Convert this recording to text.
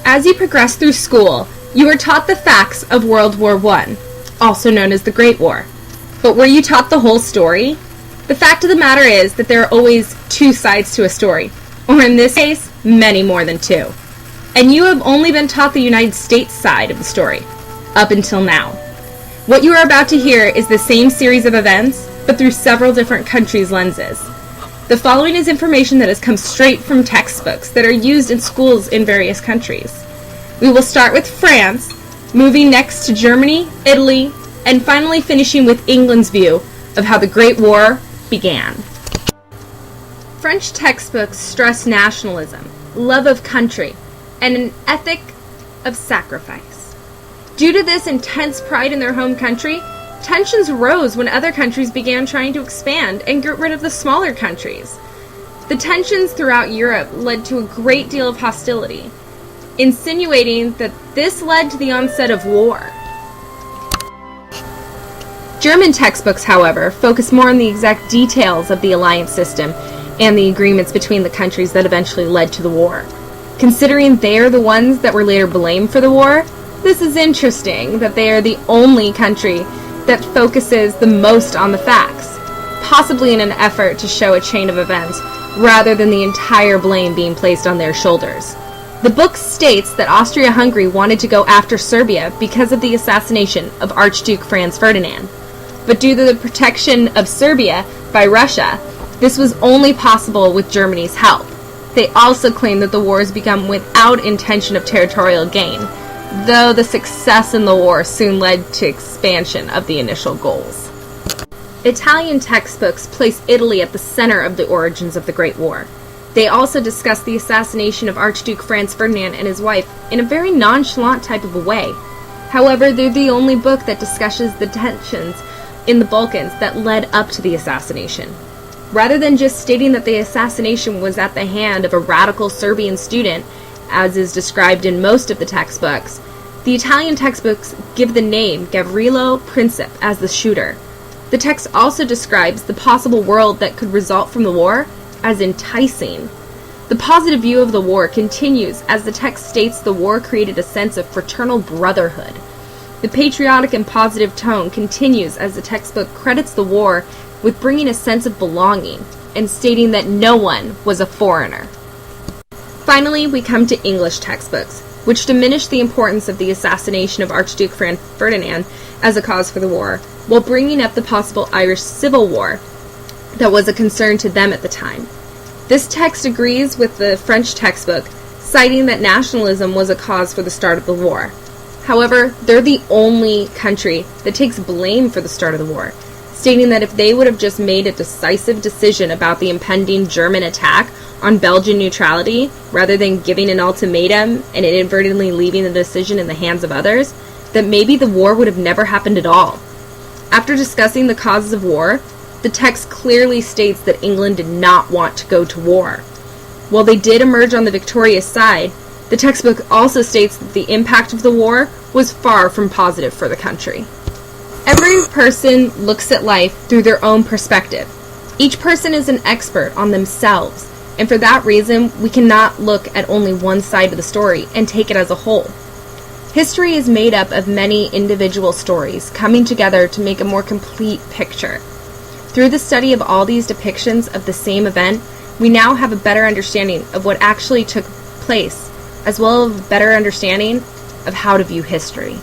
As you progress through school, you are taught the facts of World War I, also known as the Great War. But were you taught the whole story? The fact of the matter is that there are always two sides to a story, or in this case, many more than two. And you have only been taught the United States side of the story, up until now. What you are about to hear is the same series of events, but through several different countries' lenses. The following is information that has come straight from textbooks that are used in schools in various countries. We will start with France, moving next to Germany, Italy, and finally finishing with England's view of how the Great War began. French textbooks stress nationalism, love of country, and an ethic of sacrifice. Due to this intense pride in their home country, tensions rose when other countries began trying to expand and get rid of the smaller countries. The tensions throughout Europe led to a great deal of hostility, insinuating that this led to the onset of war. German textbooks, however, focus more on the exact details of the alliance system and the agreements between the countries that eventually led to the war. Considering they are the ones that were later blamed for the war, this is interesting that they are the only country that focuses the most on the facts, possibly in an effort to show a chain of events rather than the entire blame being placed on their shoulders. The book states that Austria-Hungary wanted to go after Serbia because of the assassination of Archduke Franz Ferdinand. But due to the protection of Serbia by Russia, this was only possible with Germany's help. They also claim that the wars began without intention of territorial gain, though the success in the war soon led to expansion of the initial goals. Italian textbooks place Italy at the center of the origins of the Great War. They also discuss the assassination of Archduke Franz Ferdinand and his wife in a very nonchalant type of a way. However, they're the only book that discusses the tensions in the Balkans that led up to the assassination. Rather than just stating that the assassination was at the hand of a radical Serbian student, as is described in most of the textbooks, the Italian textbooks give the name Gavrilo Princip as the shooter. The text also describes the possible world that could result from the war as enticing. The positive view of the war continues as the text states the war created a sense of fraternal brotherhood. The patriotic and positive tone continues as the textbook credits the war with bringing a sense of belonging and stating that no one was a foreigner. Finally, we come to English textbooks, which diminish the importance of the assassination of Archduke Franz Ferdinand as a cause for the war, while bringing up the possible Irish Civil War that was a concern to them at the time. This text agrees with the French textbook, citing that nationalism was a cause for the start of the war. However, they're the only country that takes blame for the start of the war, stating that if they would have just made a decisive decision about the impending German attack on Belgian neutrality, rather than giving an ultimatum and inadvertently leaving the decision in the hands of others, that maybe the war would have never happened at all. After discussing the causes of war, the text clearly states that England did not want to go to war. While they did emerge on the victorious side, the textbook also states that the impact of the war was far from positive for the country. Every person looks at life through their own perspective. Each person is an expert on themselves, and for that reason, we cannot look at only one side of the story and take it as a whole. History is made up of many individual stories coming together to make a more complete picture. Through the study of all these depictions of the same event, we now have a better understanding of what actually took place, as well as a better understanding of how to view history.